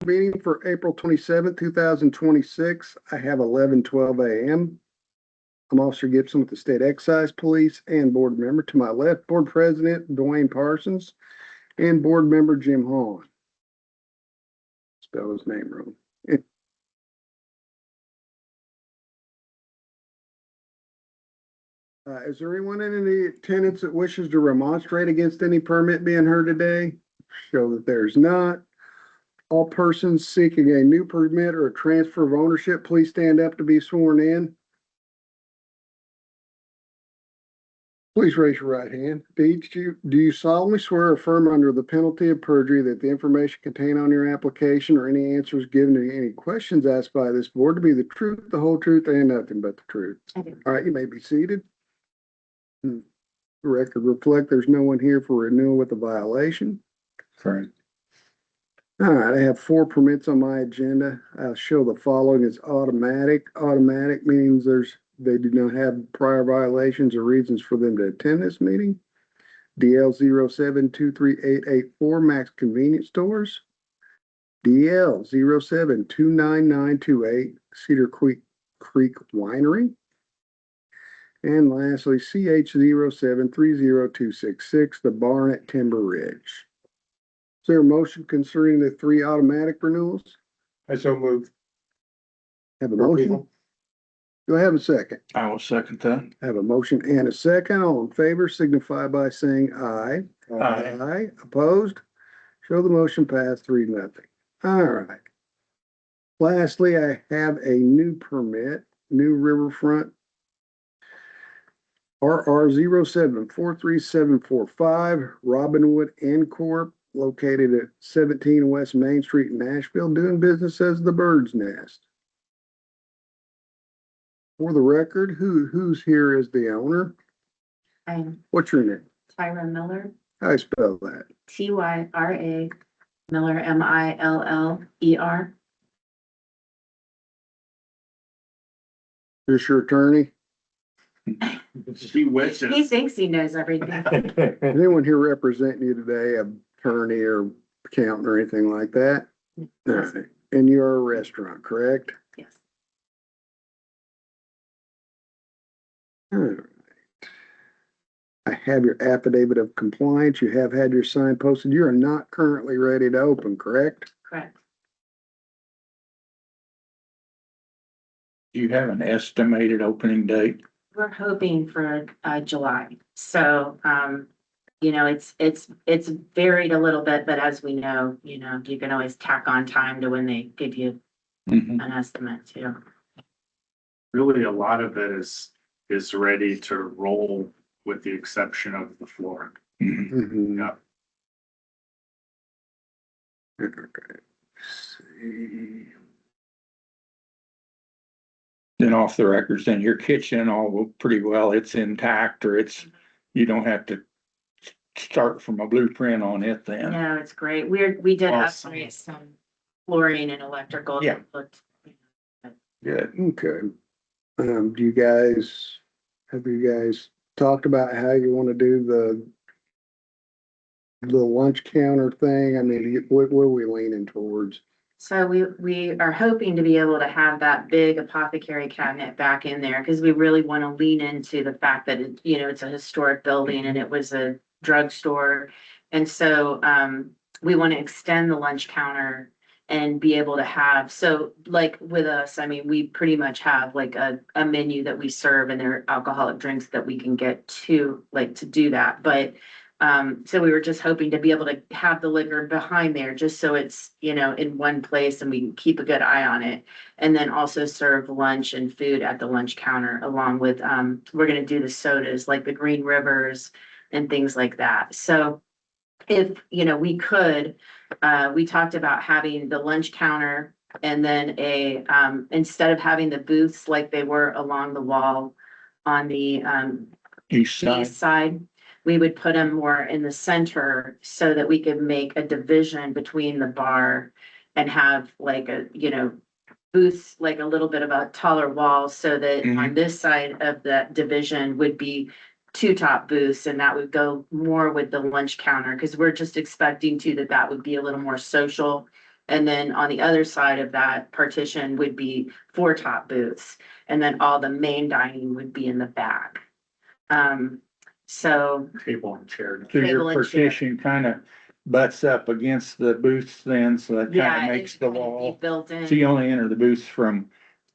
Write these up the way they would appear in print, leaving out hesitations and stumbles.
meeting for April 27th, 2026. I have 11:12 a.m. I'm Officer Gibson with the State Excise Police and board member. To my left, Board President Dwayne Parsons and board member Jim Hahn. Spell his name wrong. Is there anyone in the attendance that wishes to remonstrate against any permit being heard today? Show that there's not. All persons seeking a new permit or a transfer of ownership, please stand up to be sworn in. Please raise your right hand. Do you solemnly swear or affirm under the penalty of perjury that the information contained on your application or any answers given to any questions asked by this board to be the truth, the whole truth, and nothing but the truth? I do. All right, you may be seated. The record reflect there's no one here for renewal with a violation. Correct. All right, I have 4 permits on my agenda. I'll show the following as automatic. Automatic means they do not have prior violations or reasons for them to attend this meeting. DL 0723884 Max Convenience Stores. DL 0729928 Cedar Creek Winery. And lastly, CH 0730266 The Barn at Timber Ridge. Is there a motion concerning the 3 automatic renewals? I so moved. Have a motion? Do I have a second? I will second that. I have a motion and a second. All in favor signify by saying aye. Aye. Aye. Opposed? Show the motion passed 3-0. All right. Lastly, I have a new permit, New Riverfront RR 0743745 Robinwood N Corp. Located at 17 West Main Street in Nashville, doing business as the Bird's Nest. For the record, who's here as the owner? I am What's your name? Tyra Miller, How do I spell that? Tyra Miller, Miller. Is your attorney? She wishes. He thinks he knows everything. Anyone here representing you today, attorney or accountant or anything like that? All right. And you're a restaurant, correct? Yes. All right. I have your affidavit of compliance. You have had your sign posted. You are not currently ready to open, correct? Correct. Do you have an estimated opening date? We're hoping for July. So, it's varied a little bit, but as we know, you can always tack on time to when they give you Mhm. an estimate too. Really, a lot of it is ready to roll with the exception of the floor. Mhm. Mhm. Yeah. Okay. See. Then off the records, then your kitchen all pretty well, it's intact or you don't have to start from a blueprint on it then. No, it's great. We did Awesome. upgrade some flooring and electrical. Yeah. Looked Good. Okay. Have you guys talked about how you want to do the lunch counter thing? I mean, what are we leaning towards? So we are hoping to be able to have that big apothecary cabinet back in there because we really want to lean into the fact that it's a historic building and it was a drugstore. And so we want to extend the lunch counter and be able to have, so like with us, I mean, we pretty much have like a menu that we serve and there are alcoholic drinks that we can get to do that. But so we were just hoping to be able to have the liquor behind there just so it's, in one place and we can keep a good eye on it. And then also serve lunch and food at the lunch counter along with, we're going to do the sodas like the Green Rivers and things like that. So if, we could, we talked about having the lunch counter and then instead of having the booths like they were along the wall on the, East side. east side, we would put them more in the center so that we could make a division between the bar and have like booths, like a little bit of a taller wall so that on this side of that division would be 2 top booths and that would go more with the lunch counter because we're just expecting that would be a little more social And then on the other side of that partition would be 4 top booths. And then all the main dining would be in the back. So Table and chair. So your Table and chair. partition kind of butts up against the booths then, so that yeah, kind of it's makes the gonna be wall. built in. So you only enter the booths from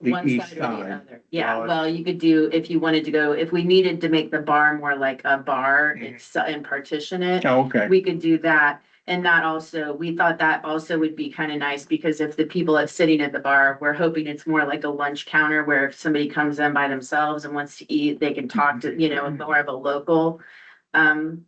the One east side or the side. other. Yeah, Well, well, you could do, if you wanted to go, if we needed to make the bar more like a bar and partition it, Oh, okay. we could do that. And that also, we thought that also would be kind of nice because if the people are sitting at the bar, we're hoping it's more like a lunch counter where if somebody comes in by themselves and wants to eat, they can talk to, you know, more of a local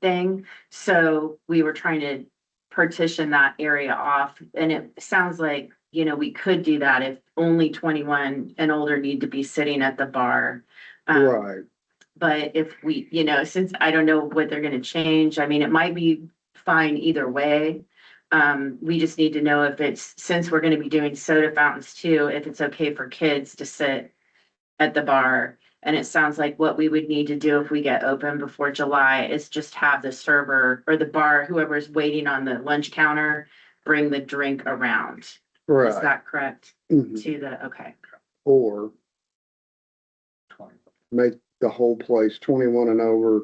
thing. So we were trying to partition that area off and it sounds like, you know, we could do that if only 21 and older need to be sitting at the bar. Right. But if we, you know, since I don't know what they're gonna change, I mean, it might be fine either way. We just need to know if it's, since we're gonna be doing soda fountains too, if it's okay for kids to sit at the bar. And it sounds like what we would need to do if we get open before July is just have the server or the bar, whoever's waiting on the lunch counter, bring the drink around. Is Right. that correct? Mhm. To the, okay, Or make the whole place 21 and over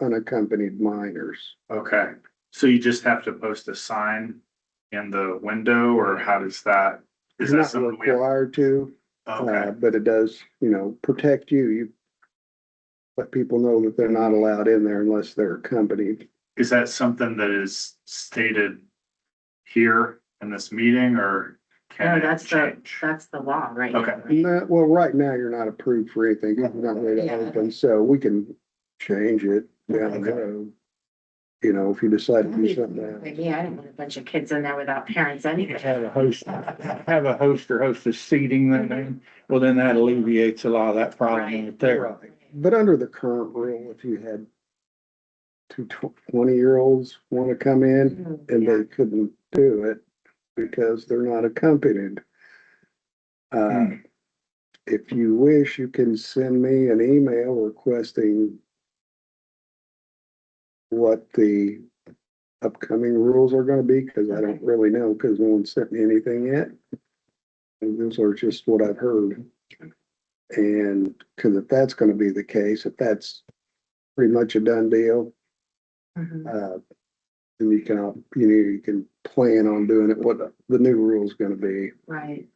unaccompanied minors. Okay, so you just have to post a sign in the window, or how does that? Is It's that not something we have? required to, Okay, but it does, you know, protect you. You let people know that they're not allowed in there unless they're accompanied. is that something that is stated here in this meeting, or no, can it that's change? that's the law, right? Okay. Well, right now, you're not approved for anything. You're not ready to Yeah. open, so we can change it down the road. You know, if you decide to do something else. Yeah, I didn't want a bunch of kids in there without parents anyway. Have a host or hostess seating then, well, then that alleviates a lot of that problem Right. right there. Right. But under the current rule, if you had two 20-year-olds want to come in and Yeah. they couldn't do it because they're not accompanied. Hmm. If you wish, you can send me an email requesting what the upcoming rules are gonna be, because I don't really know, because no one sent me anything yet. And those are just what I've heard. And, because if that's gonna be the case, if that's pretty much a done deal, Mhm. then you can plan on doing it, what the new rule is gonna be. Right,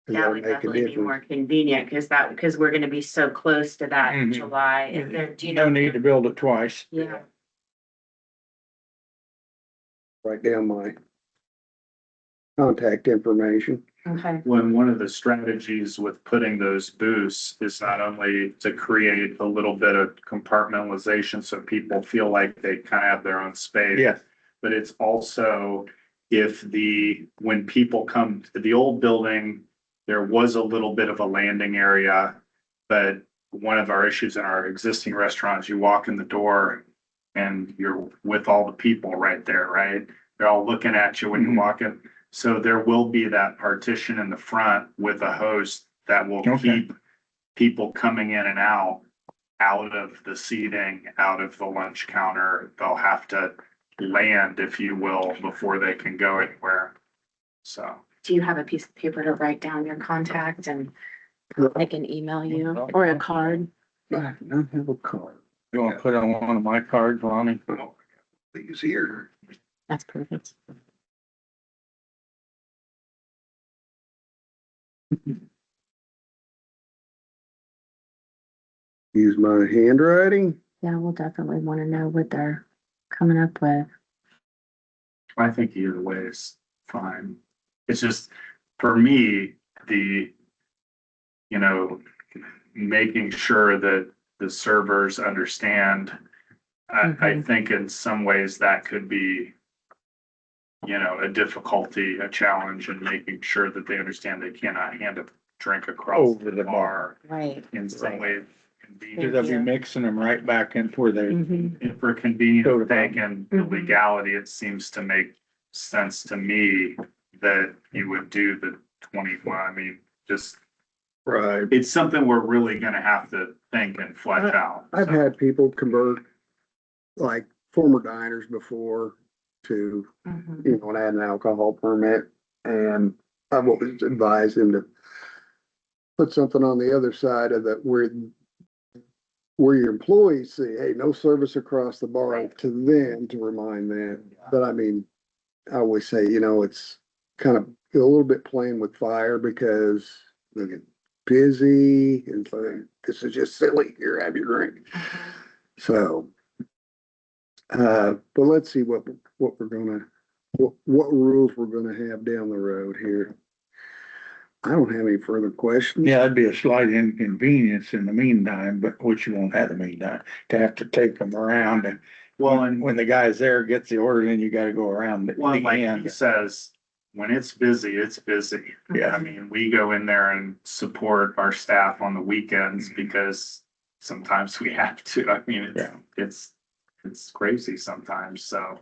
'Cause that that'll would make a definitely be difference. more convenient, because we're gonna be so close to that in Mhm. July. If there, do you No know? need to build it twice. Yeah, Write down my contact information. okay, When one of the strategies with putting those booths is not only to create a little bit of compartmentalization so people feel like they kind of have their own space. Yes. But it's also when people come to the old building, there was a little bit of a landing area. But one of our issues in our existing restaurants, you walk in the door and you're with all the people right there, right? They're all looking at you when you Mhm. walk in. So there will be that partition in the front with a host that will Okay. keep people coming in and out of the seating, out of the lunch counter. They'll have to land, if you will, before they can go anywhere. So, do you have a piece of paper to write down your contact and I can email you or a card? I do not have a card. You wanna put on one of my cards, Ronnie? These here. That's perfect. Use my handwriting. Yeah, we'll definitely wanna know what they're coming up with. I think either way is fine. It's just, for me, making sure that the servers understand. I think in some ways that could be, a difficulty, a challenge in making sure that they understand they cannot hand a drink across Over the bar. Right. in some way. Cause they'll be mixing them right back into where they, And for convenience Soda sake and the Mhm. legality, it seems to make sense to me that you would do the 21. I mean, just, Right. it's something we're really gonna have to think and flesh out. I've So, had people convert, like former diners before to, Mhm. and add an alcohol permit. And I've always advised him to put something on the other side of that where your employees see, hey, no service across the bar Right. to them to remind them. But I mean, I always say, it's kind of a little bit playing with fire because they get busy and so this is just silly. Here, have your drink. So, but let's see what we're gonna, what rules we're gonna have down the road here. I don't have any further questions. Yeah, it'd be a slight inconvenience in the meantime, but which you won't have the meantime, to have to take them around and Well, and when the guy's there, gets the order, then you gotta go around well, the like he end. says, when it's busy, it's busy. Yeah. I mean, we go in there and support our staff on the weekends because sometimes we have to. I mean, Yeah. it's crazy sometimes, so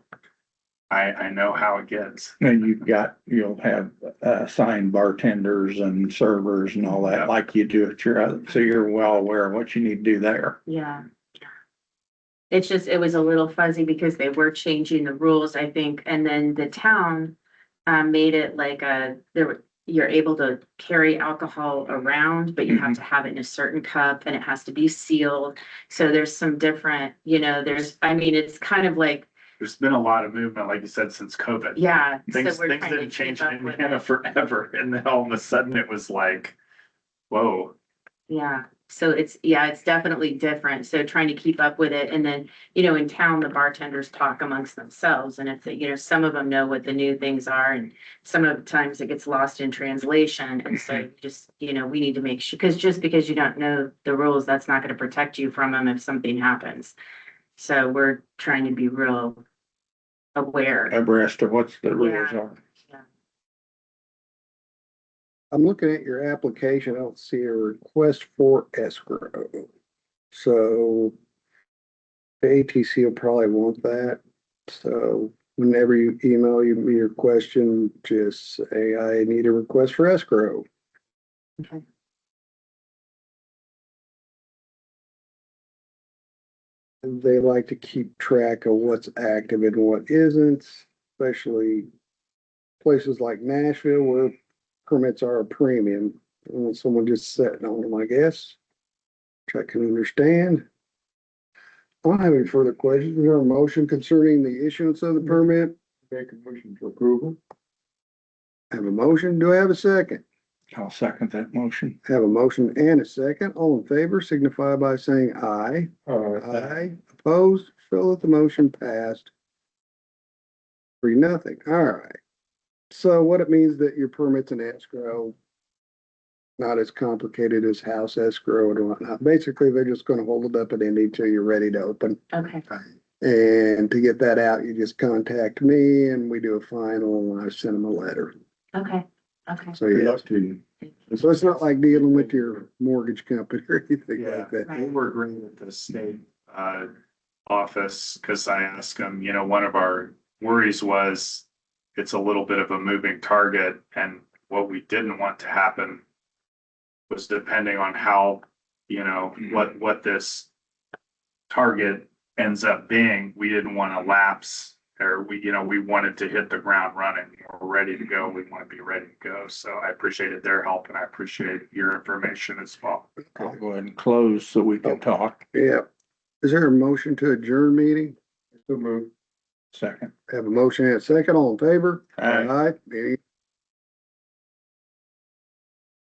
I know how it gets. And you'll have assigned bartenders and servers and all Yeah. that, like you do at your other, so you're well aware of what you need to do there. Yeah. It's just, it was a little fuzzy because they were changing the rules, I think, and then the town made it like you're able to carry alcohol around, but you have to have it in a certain cup and it has to be sealed. So there's some different, it's kind of like, There's been a lot of movement, like you said, since COVID. yeah. so Things we're trying to didn't change keep in up with Indiana it. forever, and then all of a sudden it was like, whoa. Yeah, so it's definitely different. So trying to keep up with it. And then, in town, the bartenders talk amongst themselves and if, some of them know what the new things are and some of the times it gets lost in translation. And so just, we need to make sure, just because you don't know the rules, that's not going to protect you from them if something happens. So we're trying to be real aware. Abreast of what's the rules Yeah. are. I'm looking at your application. I don't see a request for escrow. So the ATC will probably want that. So whenever you email me your question, just say, I need a request for escrow. Okay. They like to keep track of what's active and what isn't, especially places like Nashville where permits are a premium. And someone just sitting on them, I guess. Which I can understand. I don't have any further questions. Is there a motion concerning the issuance of the permit? Make a motion for approval. Have a motion. Do I have a second? I'll second that motion. Have a motion and a second. All in favor signify by saying aye. Aye. Opposed? Show that the motion passed. 3-0. All right. So what it means that your permit's an escrow, not as complicated as house escrow and whatnot. Basically, they're just gonna hold it up at Indy till you're ready to open. Okay. And to get that out, you just contact me and we do a final and I send them a letter. Okay. Okay. So yes. So it's not like dealing with your mortgage company or anything Yeah, like that. Right. they were great at the state office, because I asked them, one of our worries was it's a little bit of a moving target, and what we didn't want to happen was, depending on how, what this target ends up being, we didn't want to lapse, or we wanted to hit the ground running. We're ready to go. We want to be ready to go. So I appreciated their help and I appreciate your information as well. I'll go ahead and close so we can talk. Yeah. Is there a motion to adjourn meeting? So move. Second. Have a motion and a second. All in favor? Aye. Aye. Any